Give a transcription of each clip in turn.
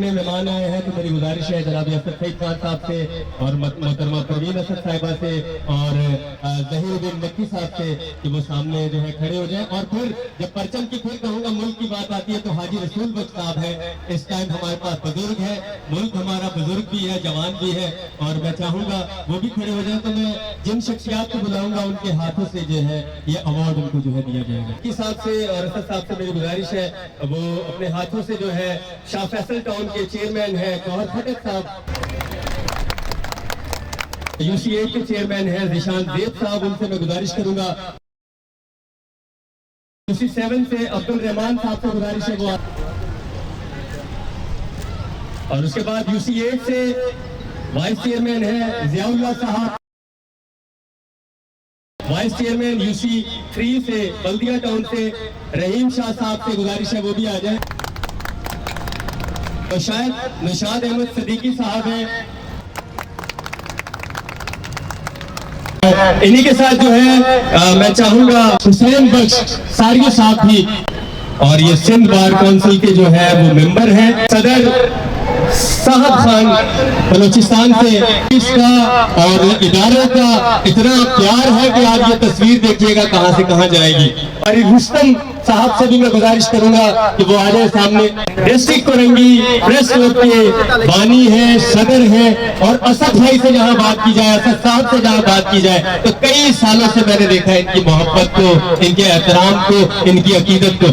में मेहमान आए हैं तो मेरी गुजारिश है जनाब असद सईद खान साहब से और मोहतरमा परवीन असद साहिबा से और जहीरुद्दीन मक्की साहब से कि वो सामने जो है खड़े हो जाए। और फिर जब परचम की फिर कहूँगा मुल्क की बात आती है तो हाजी रसूल बख्श साहब है। इस टाइम हमारे पास बुजुर्ग है, मुल्क हमारा बुजुर्ग भी है, जवान भी है, और मैं चाहूंगा वो भी खड़े हो जाए। तो मैं जिन शख्सियात को बुलाऊंगा उनके हाथों से जो है ये अवार्ड उनको जो है दिया जाएगा। इस साहब से और असद साहब से मेरी गुजारिश है वो अपने हाथों से जो है शाह फैसल टाउन के चेयरमैन है गौहर खटक साहब, UCA के चेयरमैन है जिशान देव साहब, उनसे मैं गुजारिश करूंगा। UC7 से अब्दुल रहमान साहब से गुजारिश है वो, और उसके बाद UC8 से वाइस चेयरमैन है जियाउल्लाह साहब, वाइस चेयरमैन UC3 से बल्दिया टाउन से रहीम शाह साहब से गुजारिश है वो भी आ जाए। तो शायद निशाद अहमद सिद्दीकी साहब हैं, इन्हीं के साथ जो है मैं चाहूंगा हुसैन बख्श सारिया साहब भी, और ये सिंध बार काउंसिल के जो है वो मेंबर हैं, सदर साहब खान बलोचिस्तान से। इसका और इदारों का इतना प्यार है कि आप ये तस्वीर देखिएगा कहां से कहां जाएगी। और रुस्तम साहब से भी मैं गुजारिश करूंगा कि वो आ जाए सामने। डिस्ट्रिक्ट कोरंगी प्रेस क्लब के बानी है, सदर है, और असद भाई से जहां बात की जाए, असद साहब से जहां बात की जाए तो कई सालों से मैंने देखा इनकी मोहब्बत को, इनके एहतराम को, इनकी अकीदत को।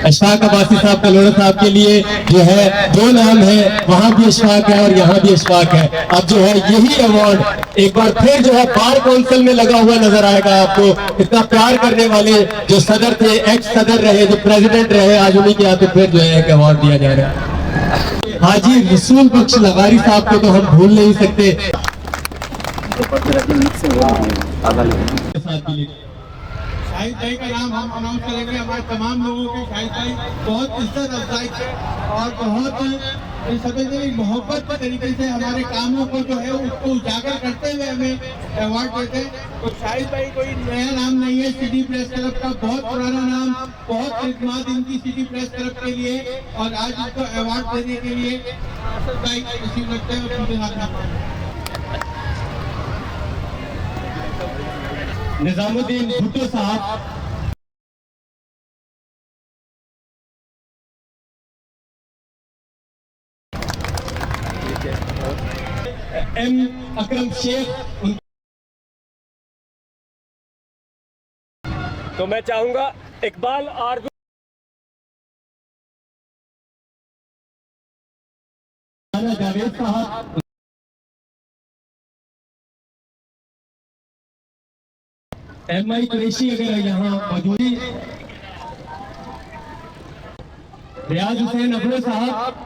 अशफाक अब्बासी साहब कलोड़ा साहब के लिए जो है दो नाम है, वहां भी अशफाक है और यहाँ भी अशफाक है। अब जो है यही अवार्ड एक बार फिर जो है बार काउंसिल में लगा हुआ नजर आएगा आपको। इतना प्यार करने वाले जो सदर थे, एक्स सदर रहे, जो प्रेसिडेंट रहे, आज उन्हीं के हाथों फिर जो है एक अवार्ड दिया जा रहा है। हाजी रसूल बख्श लगारी साहब को तो हम भूल नहीं सकते। शाहिद भाई का नाम हम अनाउंस करेंगे। हमारे तमाम लोगों के शाहिद भाई बहुत इज्जत अफजाई है और बहुत समझने मोहब्बत के तरीके से हमारे कामों को जो है उसको उजागर करते हुए हमें अवार्ड देते हैं। तो शाहिद भाई कोई नया नाम नहीं है, सिटी प्रेस क्लब का बहुत पुराना नाम, बहुत खिदमत इनकी सिटी प्रेस क्लब के लिए, और आज इनको अवार्ड देने के लिए असद भाई रिसीव करते हैं और उनके हाथ निजामुद्दीन भुट्टो साहब, एम अकरम शेख। तो मैं चाहूंगा इकबाल आरजू जावेद साहब, MI कुरैशी अगर यहाँ मौजूद, रियाज हुसैन अफरो साहब,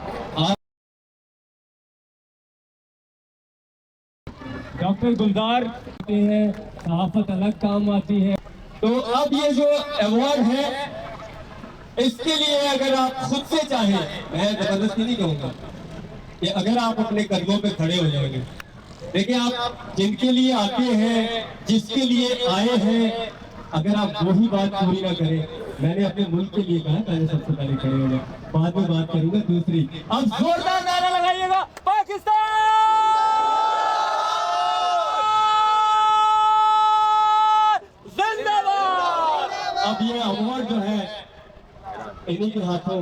डॉक्टर गुलजार हैं, सहाफत अलग काम आती है। तो अब ये जो अवार्ड है इसके लिए अगर आप खुद से चाहें, मैं जबरदस्ती नहीं कहूँगा, कि अगर आप अपने कदमों पे खड़े हो जाएंगे। देखिए आप जिनके लिए आते हैं, जिसके लिए आए हैं, अगर आप वही बात पूरी ना करें, मैंने अपने मुल्क के लिए कहा पहले सबसे पहले खड़े हो जाए, बाद में बात करूंगा दूसरी। अब जोरदार नारा लगाइएगा पाकिस्तान जिंदाबाद। अब ये अवार्ड जो है इन्हीं के हाथों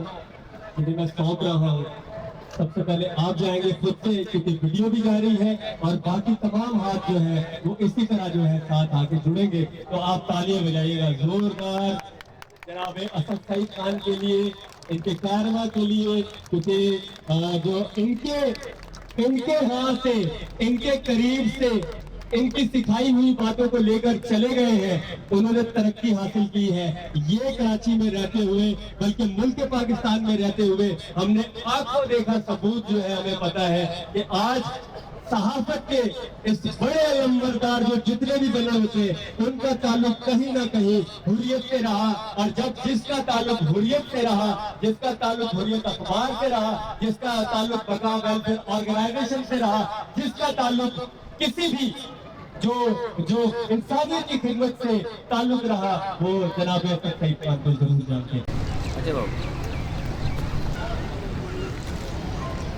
जिन्हें मैं सौंप रहा हूँ, सबसे पहले आप जाएंगे खुद से, क्योंकि वीडियो भी जा रही है, और बाकी तमाम हाथ जो है वो इसी तरह जो है साथ आके जुड़ेंगे। तो आप तालियां बजाइएगा जोरदार जनाब असद सईद खान के लिए, इनके कारवा के लिए, क्योंकि जो इनके हाथ से, इनके करीब से, इनकी सिखाई हुई बातों को लेकर चले गए हैं, उन्होंने तरक्की हासिल की है। ये कराची में रहते हुए, बल्कि मुल्क पाकिस्तान में रहते हुए हमने आंखों देखा सबूत जो है, हमें पता है कि आज सहाफत के इस बड़े अलमबरदार जो जितने भी बने होते उनका ताल्लुक कहीं ना कहीं हुर्रियत से रहा, और जब जिसका ताल्लुक हुर्रियत से रहा, जिसका ताल्लुक हुर्रियत अखबार से रहा, जिसका ताल्लुक बका वेलफेयर ऑर्गेनाइजेशन से रहा, जिसका ताल्लुक किसी भी जो इंसानियत की खिदमत से ताल्लुक रहा, वो जनाब असद सईद खान को जरूर जानते हैं।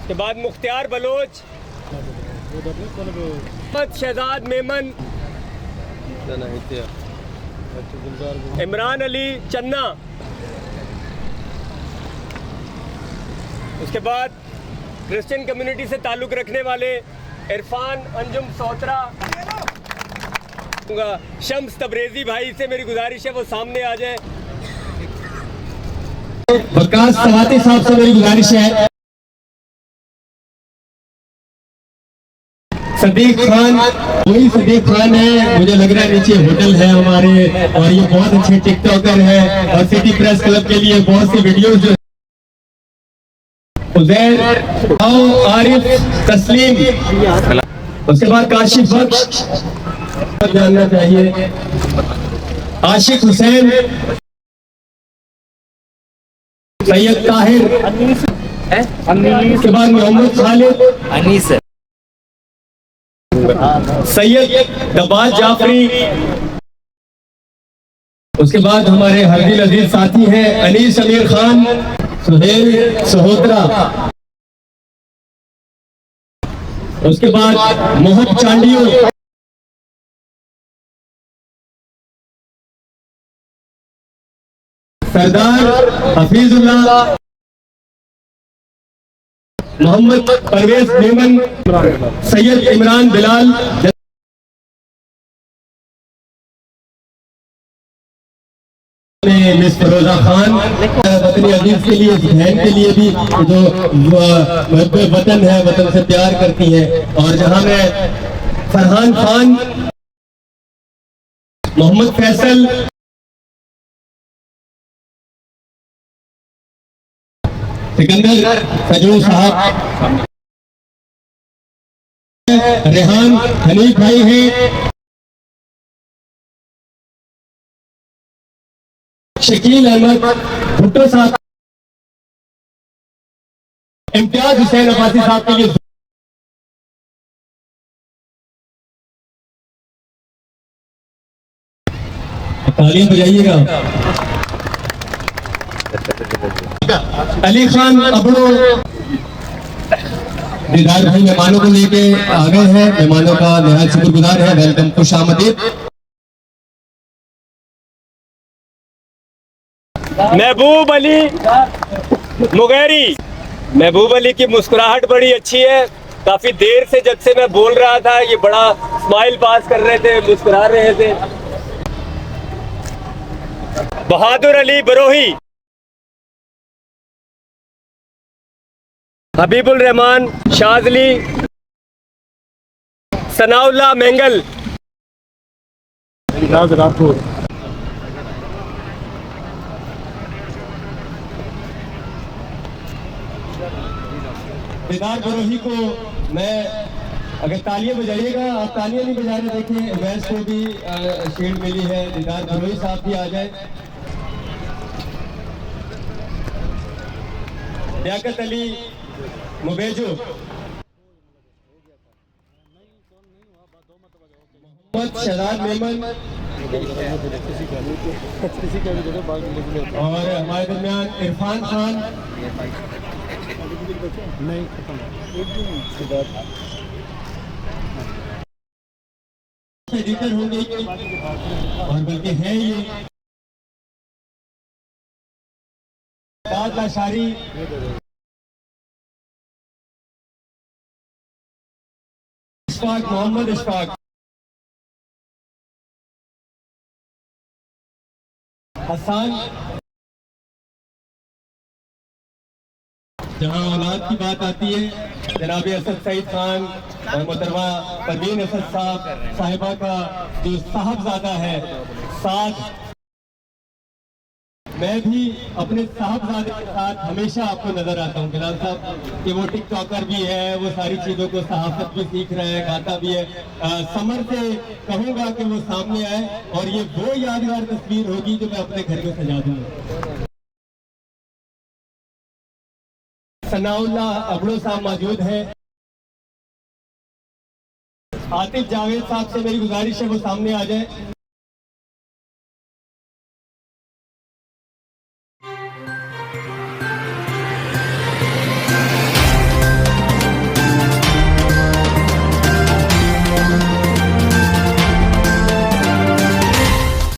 के बाद मुख्तियार बलोच, मोहम्मद शहजाद मेमन, इमरान अली चन्ना। उसके बाद क्रिश्चियन कम्युनिटी से ताल्लुक़ रखने वाले इरफान अंजुम सोत्रा, शम्स तबरेज़ी भाई से मेरी गुजारिश है वो सामने आ जाए। वकास सवाती साहब से मेरी गुजारिश है। सदीक खान, वही सदीक खान है, मुझे लग रहा है नीचे होटल है हमारे, और ये बहुत अच्छे टिकटॉकर है और सिटी प्रेस क्लब के लिए बहुत सी वीडियोस जो उजैर, आरिफ, तस्लीम, उसके बाद काशिफ बख्श जानना चाहिए, आशिक हुसैन, सैयद ताहिर, उसके बाद मोहम्मद खालिद, अनीस, सैयद दबाज जाफरी, उसके बाद हमारे हरदिल अजीज साथी हैं अनीस अमीर खान, सुहेल सहोत्रा, उसके बाद मोहम्मद चांडियो, सरदार हफीजुल्लाह, मोहम्मद परवेज मेमन, सैयद इमरान बिलाल, मिस फरोजा खान, वतनी अजीज के लिए, बहन के लिए भी जो वतन है, वतन से प्यार करती है, और जहां में फरहान खान, मोहम्मद फैसल, सिकंदर सजू साहब, रेहान हनीफ भाई हैं, शकील अहमद भुट्टो साहब, इम्तियाज हुसैन अब्बासी साहब के लिए तालियां बजाइएगा। अली खान अबड़ो दीदार भाई मेहमानों को लेके आ गए हैं, मेहमानों का निहायत शुक्रगुजार है, वेलकम, खुश आमदीद। महबूब अली मुगैरी, महबूब अली की मुस्कुराहट बड़ी अच्छी है, काफी देर से जब से मैं बोल रहा था ये बड़ा स्माइल पास कर रहे थे, मुस्कुरा रहे थे। बहादुर अली बरोही, हबीबुल रहमान शाजली, सनाउल्लाह मेंगल, राठौर, दीदार बरोही को मैं, अगर तालियां बजाइएगा, आप तालियां नहीं बजा रहे, देखिए वैस को भी शील्ड मिली है, दीदार बरोही साहब भी आ जाए। लियाकत अली मुबेजो, मोहम्मद शहजाद मेमन, और हमारे दरमियान इरफान खान, एडिटर होंगे और बल्कि है ये लाशारी, इशफाक, मोहम्मद इशफाक, हसन। जहां औलाद की बात आती है, जनाब असद सईद खान और मोहतरमा परवीन असद साहिबा का जो साहबजादा है, साथ मैं भी अपने साहबजादे के साथ हमेशा आपको नजर आता हूँ बिलाल साहब, कि वो टिकटॉकर भी है, वो सारी चीजों को सहाफत भी सीख रहे हैं, गाता भी है। समर से कहूंगा कि वो सामने आए और ये वो यादगार तस्वीर होगी जो मैं अपने घर में सजा दूंगा। सनाउल्लाह अबड़ो साहब मौजूद है, आतिफ जावेद साहब से मेरी गुजारिश है वो सामने आ जाए।